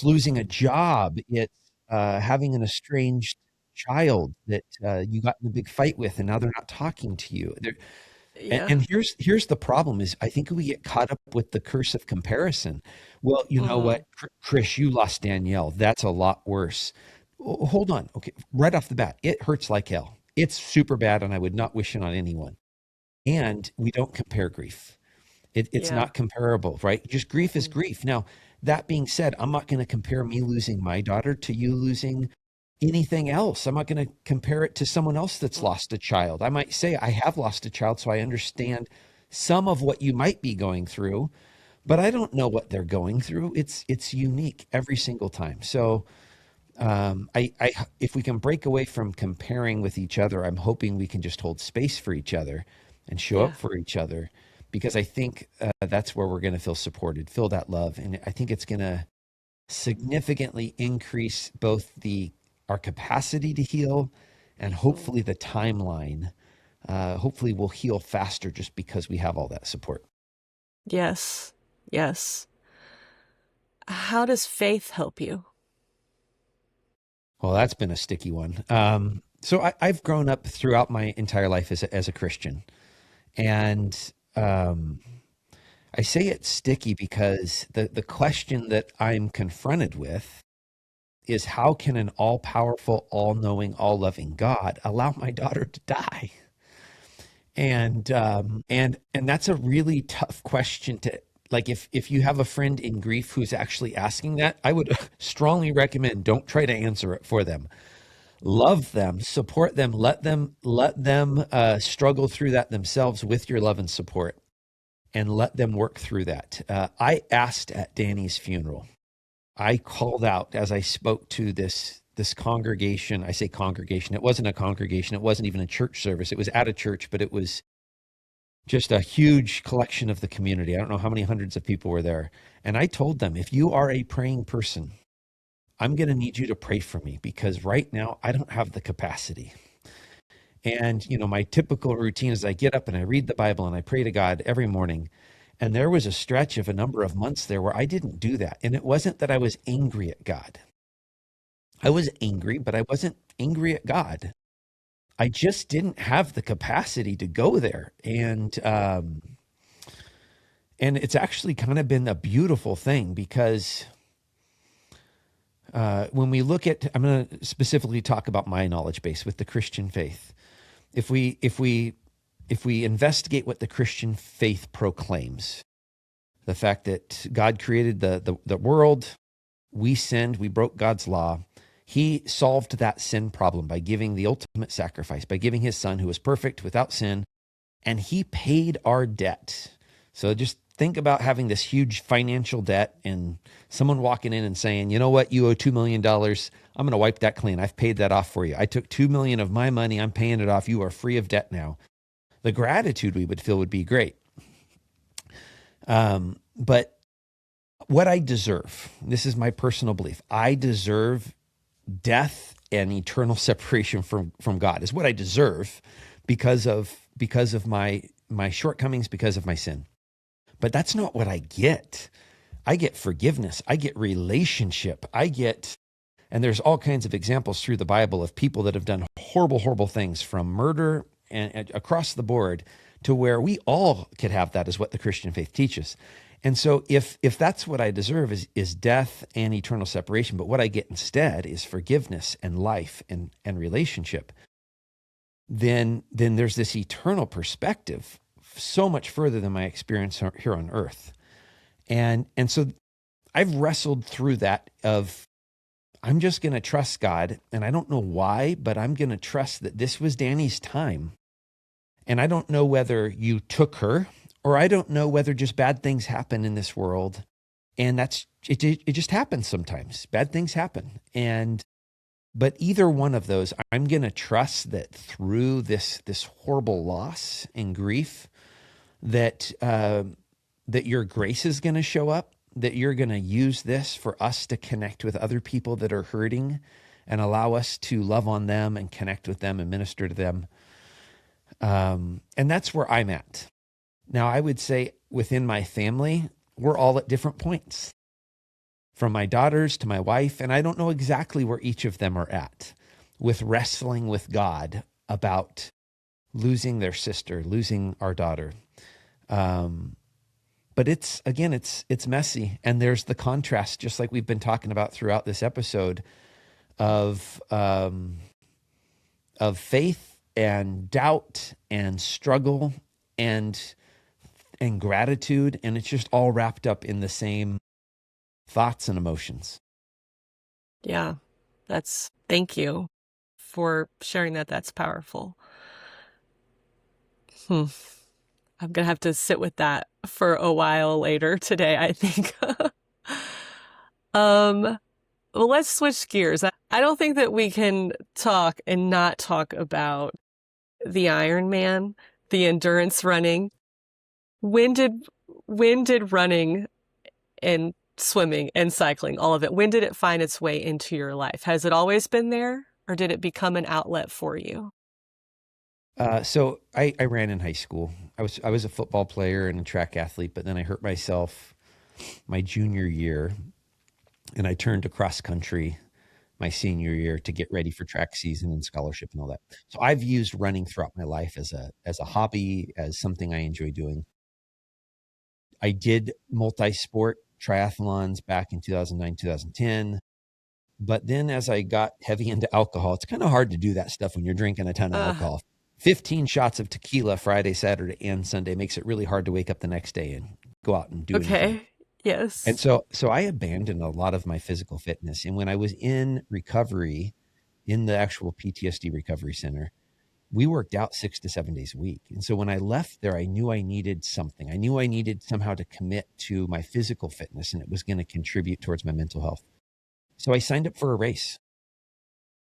[SPEAKER 2] losing a job. It's having an estranged child that you got in a big fight with, and now they're not talking to you. And,
[SPEAKER 1] yeah.
[SPEAKER 2] and here's the problem: is I think we get caught up with the curse of comparison. Well, you know what,
[SPEAKER 1] Mm,
[SPEAKER 2] Chris, you lost Danielle. That's a lot worse. Hold on. Okay, right off the bat, it hurts like hell. It's super bad, and I would not wish it on anyone. And we don't compare grief. It's
[SPEAKER 1] yeah.
[SPEAKER 2] not comparable, right? Just grief is grief. Now, that being said, I'm not going to compare me losing my daughter to you losing anything else. I'm not going to compare it to someone else that's
[SPEAKER 1] Mm,
[SPEAKER 2] lost a child. I might say, I have lost a child, so I understand some of what you might be going through, but I don't know what they're going through. It's unique every single time. So if we can break away from comparing with each other, I'm hoping we can just hold space for each other and show
[SPEAKER 1] yeah.
[SPEAKER 2] up for each other, because I think that's where we're going to feel supported, feel that love, and I think it's going to significantly increase both our capacity to heal and
[SPEAKER 1] Mm,
[SPEAKER 2] hopefully the timeline. Hopefully, we'll heal faster just because we have all that support.
[SPEAKER 1] yes. Yes. How does faith help you?
[SPEAKER 2] Well, that's been a sticky one. So I've grown up throughout my entire life as a Christian. And I say it's sticky because the question that I'm confronted with is, how can an all powerful, all knowing, all loving God allow my daughter to die? And that's a really tough question to, like, if you have a friend in grief who's actually asking that, I would strongly recommend don't try to answer it for them. Love them, support them, let them struggle through that themselves with your love and support, and let them work through that. I asked at Danny's funeral. I called out as I spoke to this congregation. I say congregation. It wasn't a congregation. It wasn't even a church service. It was at a church, but it was just a huge collection of the community. I don't know how many hundreds of people were there. And I told them, if you are a praying person, I'm going to need you to pray for me, because right now I don't have the capacity. And, my typical routine is I get up and I read the Bible and I pray to God every morning. And there was a stretch of a number of months there where I didn't do that. And it wasn't that I was angry at God. I was angry, but I wasn't angry at God. I just didn't have the capacity to go there. And it's actually kind of been a beautiful thing, because when we look at, I'm going to specifically talk about my knowledge base with the Christian faith. If we if we investigate what the Christian faith proclaims, the fact that God created the world, we sinned, we broke God's law. He solved that sin problem by giving the ultimate sacrifice, by giving his son who was perfect without sin, and he paid our debt. So just think about having this huge financial debt and someone walking in and saying, you know what, you owe $2 million. I'm going to wipe that clean. I've paid that off for you. I took $2 million of my money. I'm paying it off. You are free of debt now. The gratitude we would feel would be great. But what I deserve, this is my personal belief, I deserve death and eternal separation from God is what I deserve because of my shortcomings, because of my sin. But that's not what I get. I get forgiveness. I get relationship. And there's all kinds of examples through the Bible of people that have done horrible, horrible things, from murder and across the board, to where we all could have that, is what the Christian faith teaches. And so if that's what I deserve is death and eternal separation, but what I get instead is forgiveness and life and relationship, then there's this eternal perspective so much further than my experience here on earth. And so I've wrestled through that of, I'm just going to trust God. And I don't know why, but I'm going to trust that this was Danny's time. And I don't know whether you took her, or I don't know whether just bad things happen in this world. And it just happens sometimes. Bad things happen. But either one of those, I'm going to trust that through this horrible loss and grief, that your grace is going to show up, that you're going to use this for us to connect with other people that are hurting and allow us to love on them and connect with them and minister to them. And that's where I'm at. Now, I would say within my family, we're all at different points, from my daughters to my wife, and I don't know exactly where each of them are at with wrestling with God about losing their sister, losing our daughter. But it's messy. And there's the contrast, just like we've been talking about throughout this episode, of faith and doubt and struggle and gratitude. And it's just all wrapped up in the same thoughts and emotions.
[SPEAKER 1] Yeah, thank you for sharing that. That's powerful. I'm going to have to sit with that for a while later today, I think. Well, let's switch gears. I don't think that we can talk and not talk about the Ironman, the endurance running. When did running and swimming and cycling, all of it, when did it find its way into your life? Has it always been there, or did it become an outlet for you?
[SPEAKER 2] So I ran in high school. I was a football player and a track athlete, but then I hurt myself my junior year, and I turned to cross country my senior year to get ready for track season and scholarship and all that. So I've used running throughout my life as a hobby, as something I enjoy doing. I did multi-sport triathlons back in 2009, 2010. But then as I got heavy into alcohol, it's kind of hard to do that stuff when you're drinking a ton of alcohol. 15 shots of tequila Friday, Saturday, and Sunday makes it really hard to wake up the next day and go out and do anything.
[SPEAKER 1] Okay. Yes.
[SPEAKER 2] And so I abandoned a lot of my physical fitness. And when I was in recovery, in the actual PTSD recovery center, we worked out 6 to 7 days a week. And so when I left there, I knew I needed something. I knew I needed somehow to commit to my physical fitness, and it was going to contribute towards my mental health. So I signed up for a race.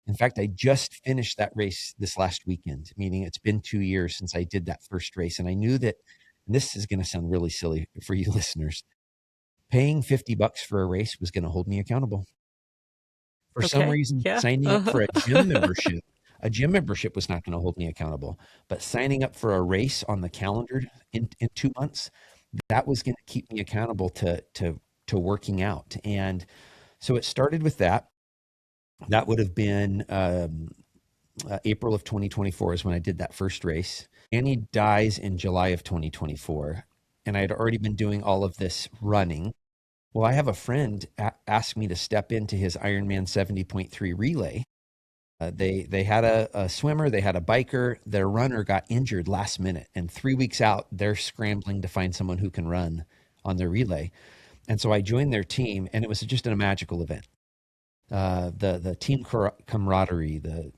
[SPEAKER 2] In fact, I just finished that race this last weekend, meaning it's been 2 years since I did that first race. And I knew that, and this is going to sound really silly for you listeners, paying $50 for a race was going to hold me accountable. For some reason, signing up for a gym membership was not going to hold me accountable. But signing up for a race on the calendar in 2 months, that was going to keep me accountable to working out. And so it started with that. That would have been April of 2024 is when I did that first race. Annie dies in July of 2024. And I had already been doing all of this running. Well, I have a friend ask me to step into his Ironman 70.3 relay. They had a swimmer, they had a biker. Their runner got injured last minute, and 3 weeks out, they're scrambling to find someone who can run on their relay. And so I joined their team, and it was just a magical event. The team camaraderie, the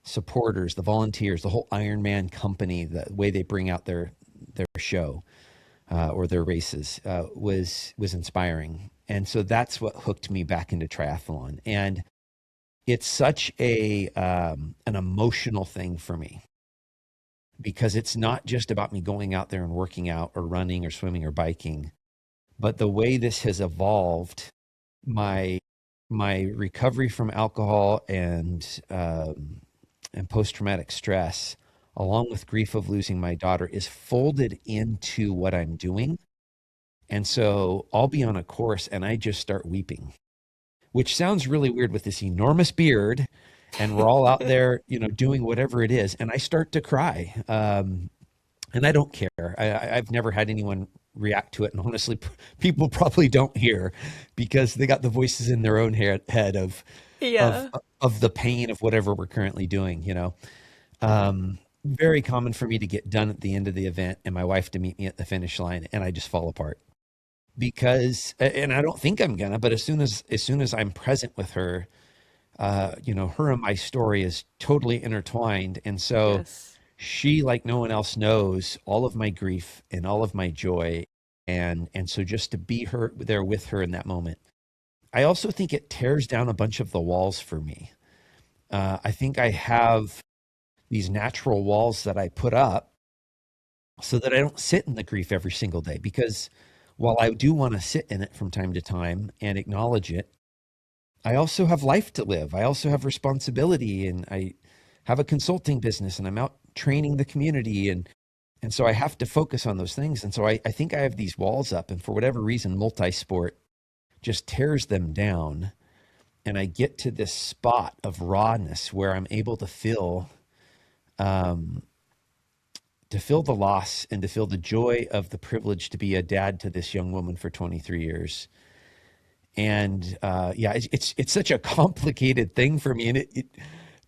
[SPEAKER 2] supporters, the volunteers, the whole Ironman company, the way they bring out their show or their races was inspiring. And so that's what hooked me back into triathlon. And it's such an emotional thing for me because it's not just about me going out there and working out or running or swimming or biking, but the way this has evolved, my recovery from alcohol and post traumatic stress, along with grief of losing my daughter, is folded into what I'm doing. And so I'll be on a course and I just start weeping, which sounds really weird with this enormous beard, and we're all out there, doing whatever it is, and I start to cry. And I don't care. I've never had anyone react to it, and honestly, people probably don't hear because they got the voices in their own head of
[SPEAKER 1] Yeah.
[SPEAKER 2] of the pain of whatever we're currently doing. Very common for me to get done at the end of the event and my wife to meet me at the finish line, and I just fall apart because, and I don't think I'm gonna, but as soon as I'm present with her, her and my story is totally intertwined. And so
[SPEAKER 1] Yes.
[SPEAKER 2] she, like no one else, knows all of my grief and all of my joy. And so just to be there with her in that moment. I also think it tears down a bunch of the walls for me. I think I have these natural walls that I put up so that I don't sit in the grief every single day. Because while I do want to sit in it from time to time and acknowledge it, I also have life to live. I also have responsibility, and I have a consulting business, and I'm out training the community. And so I have to focus on those things. And so I think I have these walls up, and for whatever reason, multi-sport just tears them down. And I get to this spot of rawness where I'm able um, to feel the loss and to feel the joy of the privilege to be a dad to this young woman for 23 years. And yeah, it's such a complicated thing for me, and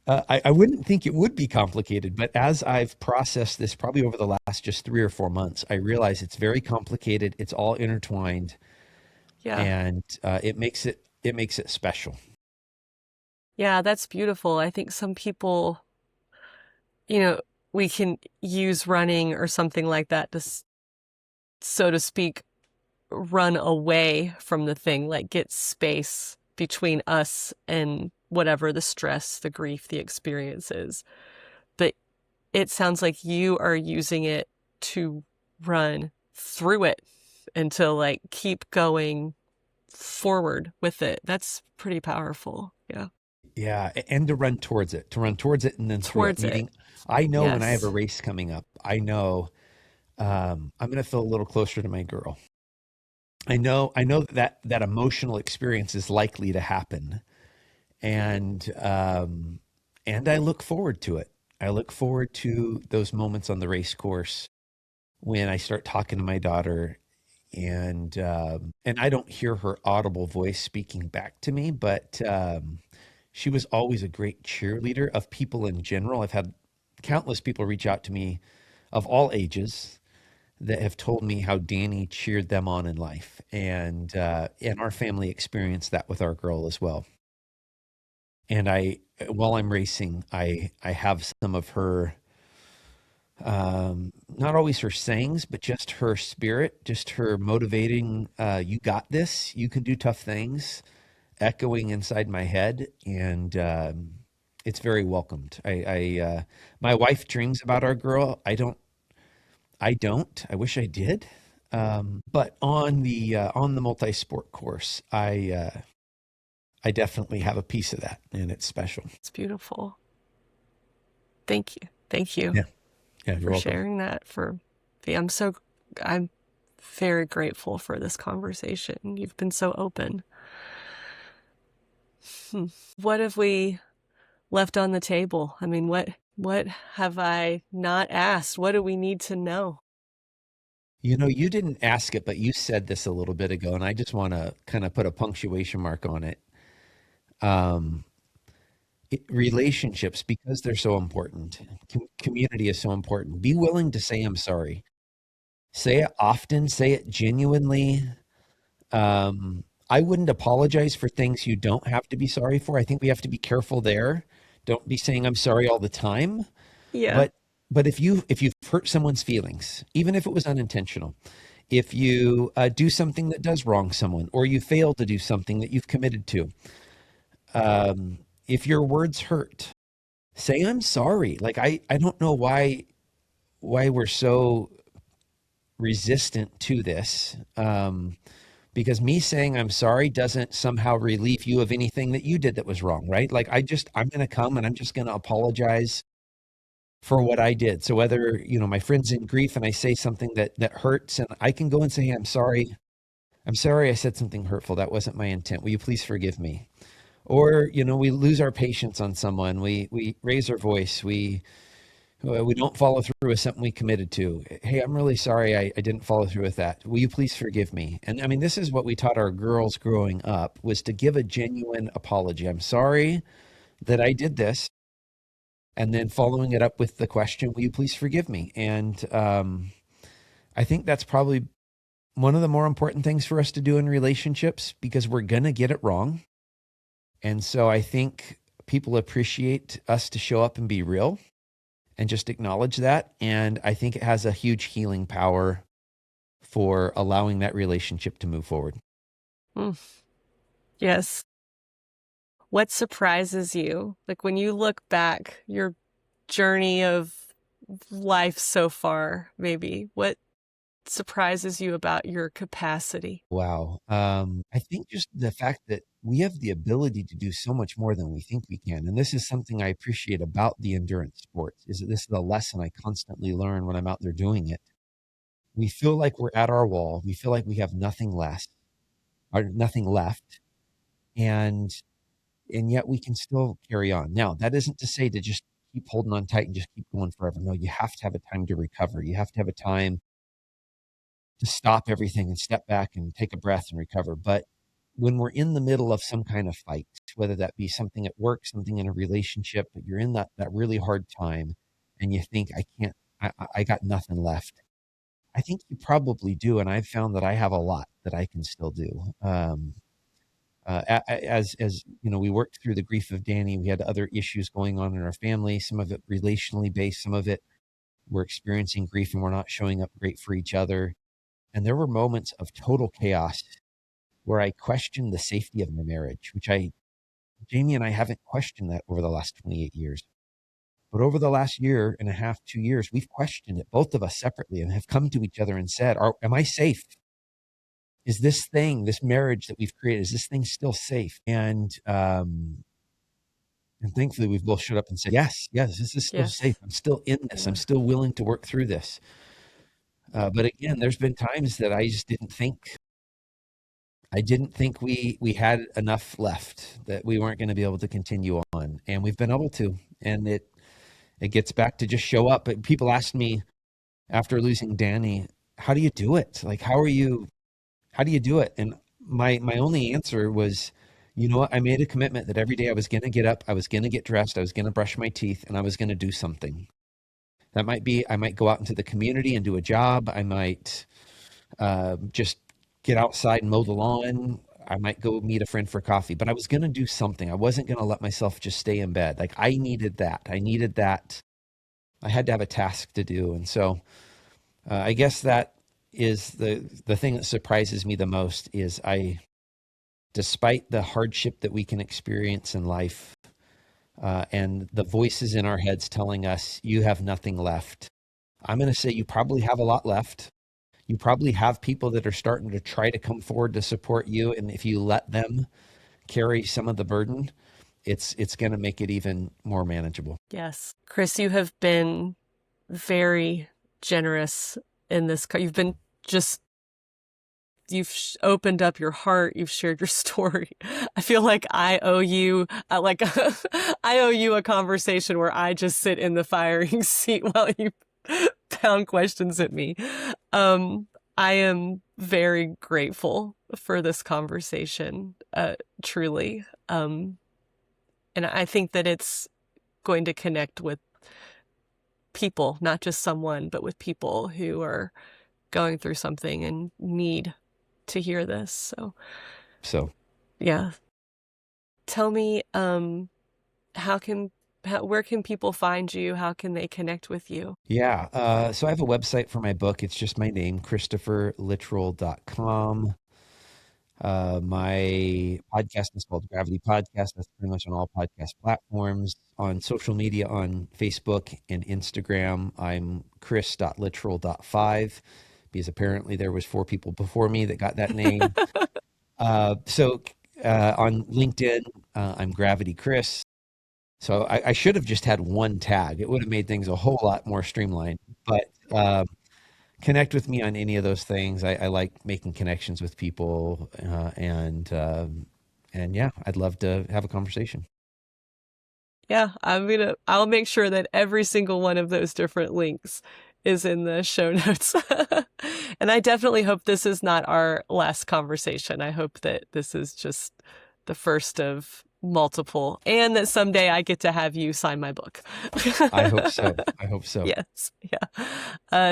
[SPEAKER 2] I wouldn't think it would be complicated, but as I've processed this probably over the last just 3 or 4 months, I realize it's very complicated. It's all intertwined,
[SPEAKER 1] Yeah.
[SPEAKER 2] and it makes it special.
[SPEAKER 1] Yeah, that's beautiful. I think some people, you know, we can use running or something like that to, so to speak, run away from the thing, like get space between us and whatever the stress, the grief, the experience is. But it sounds like you are using it to run through it and to like keep going forward with it. That's pretty powerful. Yeah.
[SPEAKER 2] Yeah, and to run towards it, and then through it.
[SPEAKER 1] Towards it.
[SPEAKER 2] Meaning, I know when I have a
[SPEAKER 1] Yes.
[SPEAKER 2] race coming up, I know I'm going to feel a little closer to my girl. I know that emotional experience is likely to happen, and I look forward to it. I look forward to those moments on the race course when I start talking to my daughter, and I don't hear her audible voice speaking back to me, but she was always a great cheerleader of people in general. I've had countless people reach out to me of all ages that have told me how Danny cheered them on in life, and our family experienced that with our girl as well. And while I'm racing, I have some of her, not always her sayings, but just her spirit, just her motivating, you got this, you can do tough things, echoing inside my head. And it's very welcomed. My wife dreams about our girl. I don't. I wish I did. But on the multi-sport course, I definitely have a piece of that, and it's special.
[SPEAKER 1] It's beautiful. Thank you. Thank you
[SPEAKER 2] Yeah. Yeah, you're
[SPEAKER 1] for
[SPEAKER 2] welcome.
[SPEAKER 1] sharing that for me. I'm very grateful for this conversation. You've been so open. Hmm. What have we left on the table? I mean, what have I not asked? What do we need to know?
[SPEAKER 2] You didn't ask it, but you said this a little bit ago, and I just want to kind of put a punctuation mark on it. Um, Relationships, because they're so important, community is so important. Be willing to say, I'm sorry. Say it often, say it genuinely. I wouldn't apologize for things you don't have to be sorry for. I think we have to be careful there. Don't be saying I'm sorry all the time.
[SPEAKER 1] Yeah.
[SPEAKER 2] But if you've hurt someone's feelings, even if it was unintentional, if you do something that does wrong someone, or you fail to do something that you've committed to, if your words hurt, say I'm sorry. Like I don't know why we're so resistant to this. Because me saying I'm sorry doesn't somehow relieve you of anything that you did that was wrong, right? Like I'm going to come and I'm just going to apologize for what I did. So whether, my friend's in grief and I say something that hurts, and I can go and say, I'm sorry. I'm sorry I said something hurtful. That wasn't my intent. Will you please forgive me? Or, we lose our patience on someone. We raise our voice. We don't follow through with something we committed to. Hey, I'm really sorry I didn't follow through with that. Will you please forgive me? And I mean, this is what we taught our girls growing up, was to give a genuine apology. I'm sorry that I did this. And then following it up with the question, will you please forgive me? And I think that's probably one of the more important things for us to do in relationships, because we're going to get it wrong. And so I think people appreciate us to show up and be real and just acknowledge that. And I think it has a huge healing power for allowing that relationship to move forward.
[SPEAKER 1] Mm. Yes. What surprises you? Like when you look back, your journey of life so far, maybe, what surprises you about your capacity?
[SPEAKER 2] Wow. I think just the fact that we have the ability to do so much more than we think we can. And this is something I appreciate about the endurance sports, is that this is a lesson I constantly learn when I'm out there doing it. We feel like we're at our wall. We feel like we have nothing less or nothing left. And yet we can still carry on. Now, that isn't to say to just keep holding on tight and just keep going forever. No, you have to have a time to recover. You have to have a time to stop everything and step back and take a breath and recover. But when we're in the middle of some kind of fight, whether that be something at work, something in a relationship, but you're in that really hard time and you think, I got nothing left. I think you probably do. And I've found that I have a lot that I can still do. As we worked through the grief of Danny, we had other issues going on in our family, some of it relationally based, some of it we're experiencing grief and we're not showing up great for each other. And there were moments of total chaos where I questioned the safety of my marriage, which Jamie and I haven't questioned that over the last 28 years. But over the last year and a half, 2 years, we've questioned it, both of us separately, and have come to each other and said, am I safe? Is this marriage that we've created, is this thing still safe? And thankfully we've both showed up and said, yes, this is still safe.
[SPEAKER 1] Yes.
[SPEAKER 2] I'm still in this.
[SPEAKER 1] Yeah.
[SPEAKER 2] I'm still willing to work through this. But again, there's been times that I just didn't think we had enough left, that we weren't going to be able to continue on, and we've been able to. And it gets back to just show up. But people asked me after losing Danny, how do you do it? Like, how do you do it? And my only answer was, you know what? I made a commitment that every day I was going to get up, I was going to get dressed, I was going to brush my teeth, and I was going to do something. That might be, I might go out into the community and do a job. I might just get outside and mow the lawn. I might go meet a friend for coffee, but I was going to do something. I wasn't going to let myself just stay in bed. Like I needed that. I had to have a task to do. And so I guess that is the thing that surprises me the most is despite the hardship that we can experience in life, and the voices in our heads telling us you have nothing left, I'm going to say you probably have a lot left. You probably have people that are starting to try to come forward to support you. And if you let them carry some of the burden, it's going to make it even more manageable.
[SPEAKER 1] Yes. Chris, you have been very generous in this. You've opened up your heart. You've shared your story. I feel like I owe you, I owe you a conversation where I just sit in the firing seat while you pound questions at me. I am very grateful for this conversation. Truly. And I think that it's going to connect with people, not just someone, but with people who are going through something and need to hear this.
[SPEAKER 2] So
[SPEAKER 1] Yeah. Tell me, where can people find you? How can they connect with you?
[SPEAKER 2] yeah, so I have a website for my book. It's just my name, ChristopherLittrell.com. My podcast is called Gravity Podcast. That's pretty much on all podcast platforms. On social media, on Facebook and Instagram, I'm chris.littrell.5 because apparently there was 4 people before me that got that name. On LinkedIn, I'm Gravity Chris. So I should have just had one tag. It would have made things a whole lot more streamlined. But connect with me on any of those things. I like making connections with people, and yeah, I'd love to have a conversation.
[SPEAKER 1] Yeah, I'll make sure that every single one of those different links is in the show notes. And I definitely hope this is not our last conversation. I hope that this is just the first of multiple, and that someday I get to have you sign my book.
[SPEAKER 2] I hope so. I hope so.
[SPEAKER 1] Yes. Yeah.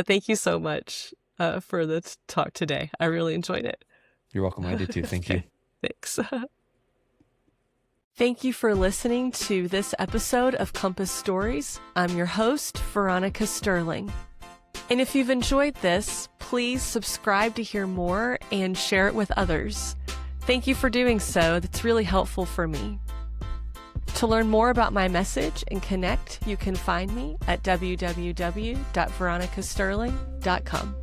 [SPEAKER 1] Thank you so much for the talk today. I really enjoyed it.
[SPEAKER 2] You're welcome. I did too. Thank you.
[SPEAKER 1] Thanks. Thank you for listening to this episode of Compass Stories. I'm your host, Veronica Sterling. And if you've enjoyed this, please subscribe to hear more and share it with others. Thank you for doing so. That's really helpful for me. To learn more about my message and connect, you can find me at www.veronicasterling.com.